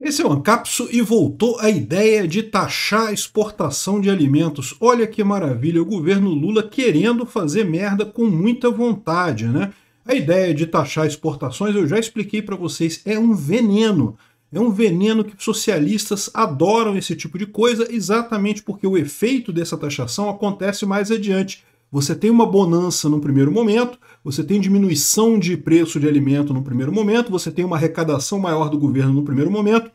Esse é o Ancapso e voltou a ideia de taxar a exportação de alimentos. Olha que maravilha, o governo Lula querendo fazer merda com muita vontade, né? A ideia de taxar exportações, eu já expliquei para vocês, é um veneno. É um veneno que socialistas adoram esse tipo de coisa, exatamente porque o efeito dessa taxação acontece mais adiante. Você tem uma bonança no primeiro momento, você tem diminuição de preço de alimento no primeiro momento, você tem uma arrecadação maior do governo no primeiro momento,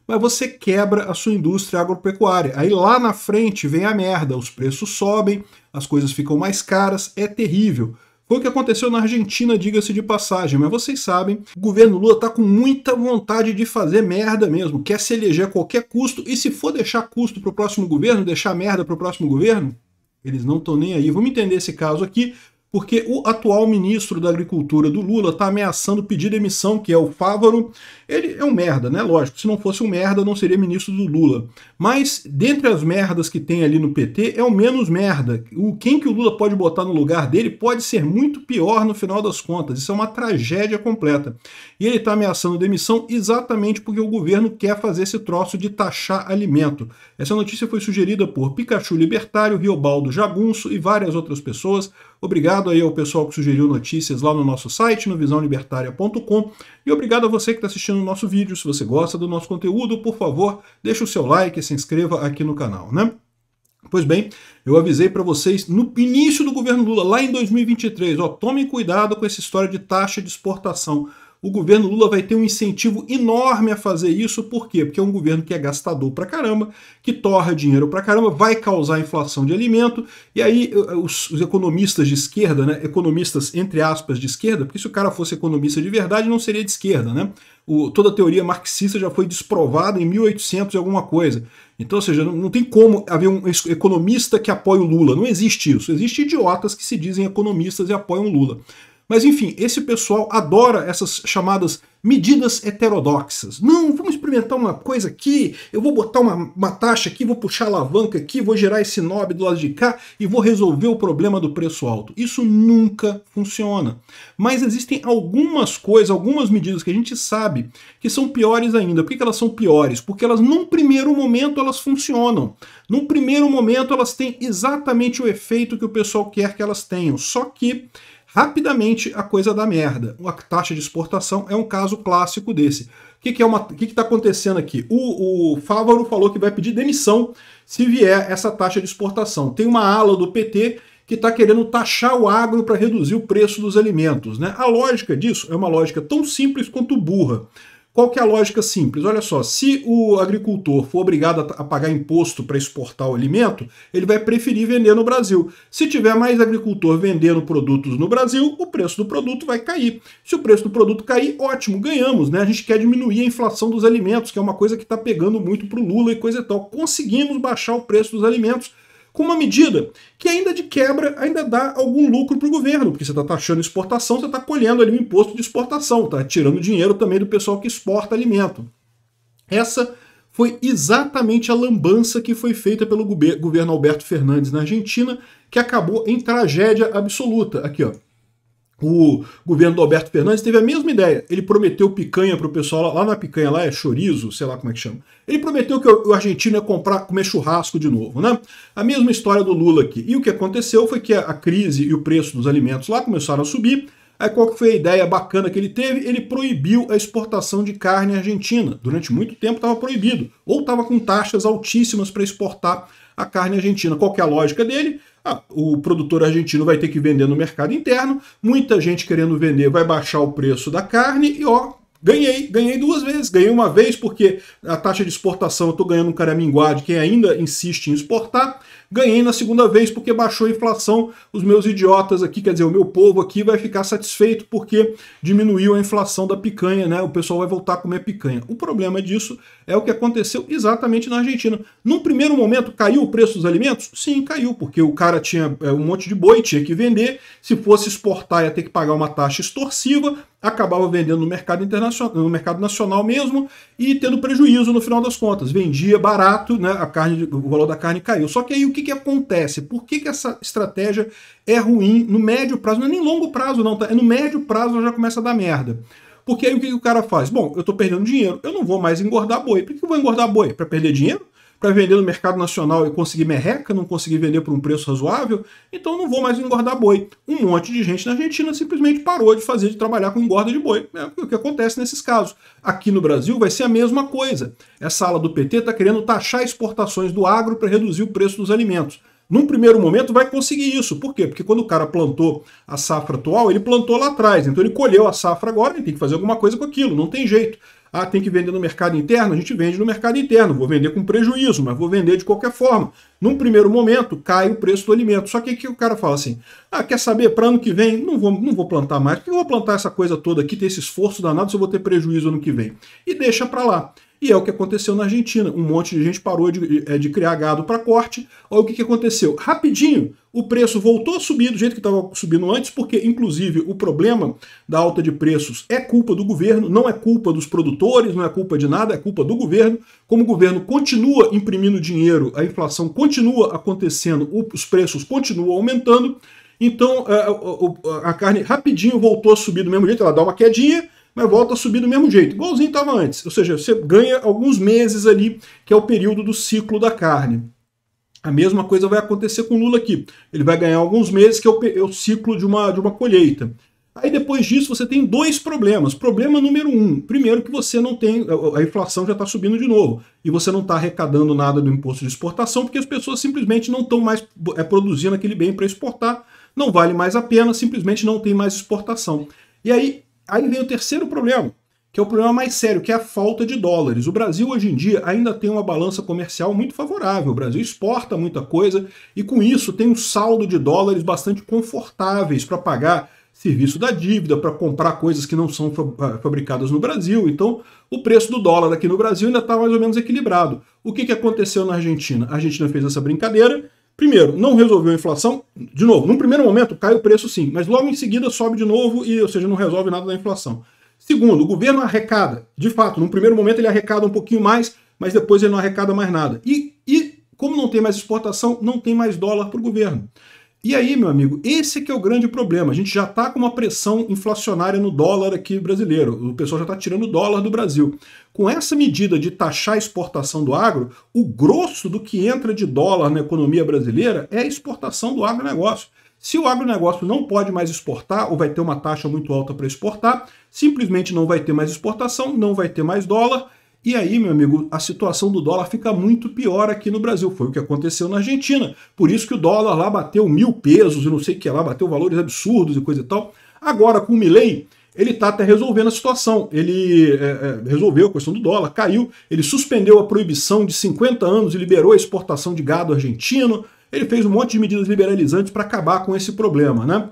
mas você quebra a sua indústria agropecuária. Aí lá na frente vem a merda, os preços sobem, as coisas ficam mais caras, é terrível. Foi o que aconteceu na Argentina, diga-se de passagem, mas vocês sabem, o governo Lula está com muita vontade de fazer merda mesmo, quer se eleger a qualquer custo, e se for deixar custo para o próximo governo, deixar merda para o próximo governo, eles não estão nem aí. Vamos entender esse caso aqui, porque o atual ministro da Agricultura do Lula está ameaçando pedir demissão, que é o Fávaro. Ele é um merda, né? Lógico, se não fosse um merda, não seria ministro do Lula. Mas, dentre as merdas que tem ali no PT, é o menos merda. Quem que o Lula pode botar no lugar dele pode ser muito pior no final das contas. Isso é uma tragédia completa. E ele está ameaçando demissão exatamente porque o governo quer fazer esse troço de taxar alimento. Essa notícia foi sugerida por Pikachu Libertário, Riobaldo Jagunço e várias outras pessoas. Obrigado aí ao pessoal que sugeriu notícias lá no nosso site, no visãolibertaria.com. E obrigado a você que está assistindo o nosso vídeo. Se você gosta do nosso conteúdo, por favor, deixe o seu like e se inscreva aqui no canal, né? Pois bem, eu avisei para vocês no início do governo Lula, lá em 2023, ó, tomem cuidado com essa história de taxa de exportação. O governo Lula vai ter um incentivo enorme a fazer isso, por quê? Porque é um governo que é gastador pra caramba, que torra dinheiro pra caramba, vai causar inflação de alimento, e aí os economistas de esquerda, né, economistas entre aspas de esquerda, porque se o cara fosse economista de verdade não seria de esquerda, né? Toda a teoria marxista já foi desprovada em 1800 e alguma coisa. Então, ou seja, não tem como haver um economista que apoie o Lula, não existe isso. Existem idiotas que se dizem economistas e apoiam o Lula. Mas enfim, esse pessoal adora essas chamadas medidas heterodoxas. Não, vamos experimentar uma coisa aqui, eu vou botar uma taxa aqui, vou puxar a alavanca aqui, vou gerar esse knob do lado de cá e vou resolver o problema do preço alto. Isso nunca funciona. Mas existem algumas coisas, algumas medidas que a gente sabe que são piores ainda. Por que elas são piores? Porque elas, num primeiro momento, elas funcionam. Num primeiro momento, elas têm exatamente o efeito que o pessoal quer que elas tenham. Só que rapidamente a coisa dá merda. A taxa de exportação é um caso clássico desse. O que está acontecendo aqui? O Fávaro falou que vai pedir demissão se vier essa taxa de exportação. Tem uma ala do PT que está querendo taxar o agro para reduzir o preço dos alimentos, né? A lógica disso é uma lógica tão simples quanto burra. Qual que é a lógica simples? Olha só, se o agricultor for obrigado a pagar imposto para exportar o alimento, ele vai preferir vender no Brasil. Se tiver mais agricultor vendendo produtos no Brasil, o preço do produto vai cair. Se o preço do produto cair, ótimo, ganhamos, né? A gente quer diminuir a inflação dos alimentos, que é uma coisa que está pegando muito para o Lula e coisa e tal. Conseguimos baixar o preço dos alimentos com uma medida que ainda de quebra ainda dá algum lucro para o governo, porque você está taxando exportação, você está colhendo ali o imposto de exportação, está tirando dinheiro também do pessoal que exporta alimento. Essa foi exatamente a lambança que foi feita pelo governo Alberto Fernandes na Argentina, que acabou em tragédia absoluta. Aqui, ó. O governo do Alberto Fernandes teve a mesma ideia. Ele prometeu picanha para o pessoal, lá na picanha lá é chorizo, sei lá como é que chama. Ele prometeu que o argentino ia comer churrasco de novo, né? A mesma história do Lula aqui. E o que aconteceu foi que a crise e o preço dos alimentos lá começaram a subir. Aí qual que foi a ideia bacana que ele teve? Ele proibiu a exportação de carne argentina. Durante muito tempo estava proibido. Ou estava com taxas altíssimas para exportar a carne argentina. Qual que é a lógica dele? O produtor argentino vai ter que vender no mercado interno, muita gente querendo vender vai baixar o preço da carne e ó, ganhei duas vezes. Ganhei uma vez porque a taxa de exportação eu estou ganhando um caraminguá de quem ainda insiste em exportar. Ganhei na segunda vez porque baixou a inflação. Os meus idiotas aqui, quer dizer, o meu povo aqui vai ficar satisfeito porque diminuiu a inflação da picanha, né? O pessoal vai voltar a comer picanha. O problema disso é o que aconteceu exatamente na Argentina. Num primeiro momento, caiu o preço dos alimentos? Sim, caiu, porque o cara tinha um monte de boi, tinha que vender. Se fosse exportar, ia ter que pagar uma taxa extorsiva, acabava vendendo no mercado internacional, no mercado nacional mesmo, e tendo prejuízo no final das contas. Vendia barato, né? O valor da carne caiu. Só que aí o que acontece? Por que essa estratégia é ruim no médio prazo? Não é nem longo prazo, não, tá? É no médio prazo já começa a dar merda. Porque aí o que o cara faz? Bom, eu estou perdendo dinheiro, eu não vou mais engordar boi. Por que eu vou engordar boi? Para perder dinheiro? Para vender no mercado nacional e conseguir merreca, não conseguir vender por um preço razoável? Então eu não vou mais engordar boi. Um monte de gente na Argentina simplesmente parou de trabalhar com engorda de boi. É o que acontece nesses casos. Aqui no Brasil vai ser a mesma coisa. Essa ala do PT está querendo taxar exportações do agro para reduzir o preço dos alimentos. Num primeiro momento vai conseguir isso. Por quê? Porque quando o cara plantou a safra atual, ele plantou lá atrás. Então ele colheu a safra agora, ele tem que fazer alguma coisa com aquilo, não tem jeito. Ah, tem que vender no mercado interno? A gente vende no mercado interno. Vou vender com prejuízo, mas vou vender de qualquer forma. Num primeiro momento, cai o preço do alimento. Só que o cara fala assim, ah, quer saber, para ano que vem, não vou plantar mais. Por que eu vou plantar essa coisa toda aqui, ter esse esforço danado, se eu vou ter prejuízo ano que vem? E deixa para lá. E é o que aconteceu na Argentina. Um monte de gente parou de criar gado para corte. Olha o que aconteceu. Rapidinho, o preço voltou a subir do jeito que estava subindo antes, porque, inclusive, o problema da alta de preços é culpa do governo, não é culpa dos produtores, não é culpa de nada, é culpa do governo. Como o governo continua imprimindo dinheiro, a inflação continua acontecendo, os preços continuam aumentando, então a carne rapidinho voltou a subir do mesmo jeito, ela dá uma quedinha, mas volta a subir do mesmo jeito, igualzinho estava antes. Ou seja, você ganha alguns meses ali, que é o período do ciclo da carne. A mesma coisa vai acontecer com o Lula aqui. Ele vai ganhar alguns meses, que é o ciclo de uma colheita. Aí depois disso você tem dois problemas. Problema número um, primeiro que você não tem, a inflação já está subindo de novo, e você não está arrecadando nada do imposto de exportação, porque as pessoas simplesmente não estão mais produzindo aquele bem para exportar, não vale mais a pena, simplesmente não tem mais exportação. E aí vem o terceiro problema, que é o problema mais sério, que é a falta de dólares. O Brasil, hoje em dia, ainda tem uma balança comercial muito favorável. O Brasil exporta muita coisa e, com isso, tem um saldo de dólares bastante confortáveis para pagar serviço da dívida, para comprar coisas que não são fabricadas no Brasil. Então, o preço do dólar aqui no Brasil ainda está mais ou menos equilibrado. O que aconteceu na Argentina? A Argentina fez essa brincadeira. Primeiro, não resolveu a inflação. De novo, num primeiro momento cai o preço sim, mas logo em seguida sobe de novo, ou seja, não resolve nada da inflação. Segundo, o governo arrecada. De fato, num primeiro momento ele arrecada um pouquinho mais, mas depois ele não arrecada mais nada. E como não tem mais exportação, não tem mais dólar para o governo. E aí, meu amigo, esse que é o grande problema. A gente já está com uma pressão inflacionária no dólar aqui brasileiro. O pessoal já está tirando o dólar do Brasil. Com essa medida de taxar a exportação do agro, o grosso do que entra de dólar na economia brasileira é a exportação do agronegócio. Se o agronegócio não pode mais exportar, ou vai ter uma taxa muito alta para exportar, simplesmente não vai ter mais exportação, não vai ter mais dólar. E aí, meu amigo, a situação do dólar fica muito pior aqui no Brasil. Foi o que aconteceu na Argentina. Por isso que o dólar lá bateu 1.000 pesos e não sei o que lá, bateu valores absurdos e coisa e tal. Agora, com o Milei, ele está até resolvendo a situação. Ele resolveu a questão do dólar, caiu, ele suspendeu a proibição de 50 anos e liberou a exportação de gado argentino. Ele fez um monte de medidas liberalizantes para acabar com esse problema, né?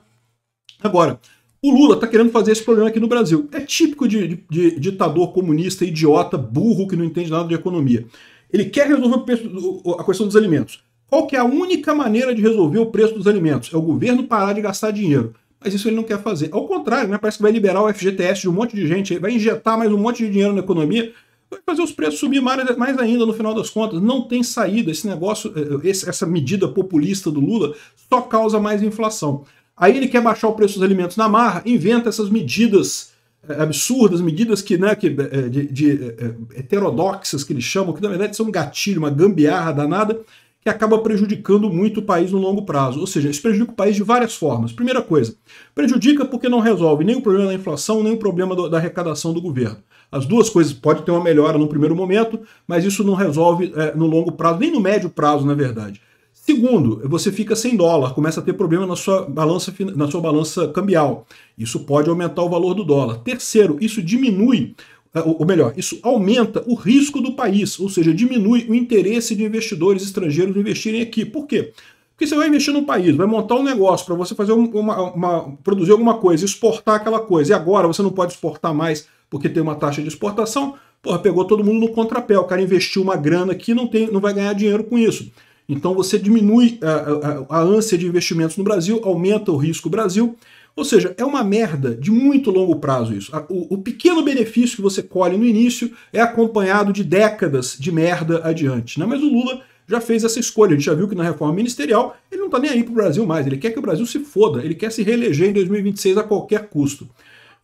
Agora, o Lula está querendo fazer esse problema aqui no Brasil. É típico de ditador comunista, idiota, burro, que não entende nada de economia. Ele quer resolver a questão dos alimentos. Qual que é a única maneira de resolver o preço dos alimentos? É o governo parar de gastar dinheiro. Mas isso ele não quer fazer. Ao contrário, né? Parece que vai liberar o FGTS de um monte de gente, vai injetar mais um monte de dinheiro na economia, vai fazer os preços subir mais ainda no final das contas. Não tem saída. Esse negócio, essa medida populista do Lula só causa mais inflação. Aí ele quer baixar o preço dos alimentos na marra, inventa essas medidas absurdas, medidas heterodoxas que eles chamam, que na verdade são um gatilho, uma gambiarra danada, que acaba prejudicando muito o país no longo prazo. Ou seja, isso prejudica o país de várias formas. Primeira coisa, prejudica porque não resolve nem o problema da inflação, nem o problema da arrecadação do governo. As duas coisas podem ter uma melhora no primeiro momento, mas isso não resolve no longo prazo, nem no médio prazo, na verdade. Segundo, você fica sem dólar, começa a ter problema na sua balança cambial. Isso pode aumentar o valor do dólar. Terceiro, isso diminui, ou melhor, isso aumenta o risco do país, ou seja, diminui o interesse de investidores estrangeiros investirem aqui. Por quê? Porque você vai investir num país, vai montar um negócio para você fazer produzir alguma coisa, exportar aquela coisa, e agora você não pode exportar mais porque tem uma taxa de exportação, porra, pegou todo mundo no contrapé, o cara investiu uma grana aqui, não vai ganhar dinheiro com isso. Então você diminui a ânsia de investimentos no Brasil, aumenta o risco Brasil, ou seja, é uma merda de muito longo prazo isso. O pequeno benefício que você colhe no início é acompanhado de décadas de merda adiante, né? Mas o Lula já fez essa escolha, a gente já viu que na reforma ministerial ele não está nem aí para o Brasil mais, ele quer que o Brasil se foda, ele quer se reeleger em 2026 a qualquer custo.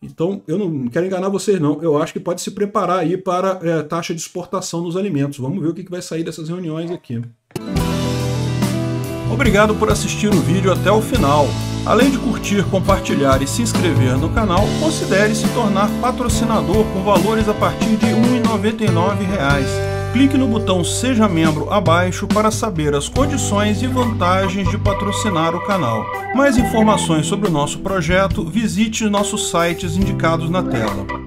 Então, eu não quero enganar vocês não, eu acho que pode se preparar aí para taxa de exportação dos alimentos. Vamos ver o que vai sair dessas reuniões aqui. Obrigado por assistir o vídeo até o final. Além de curtir, compartilhar e se inscrever no canal, considere se tornar patrocinador com valores a partir de R$ 1,99. Clique no botão Seja Membro abaixo para saber as condições e vantagens de patrocinar o canal. Mais informações sobre o nosso projeto, visite nossos sites indicados na tela.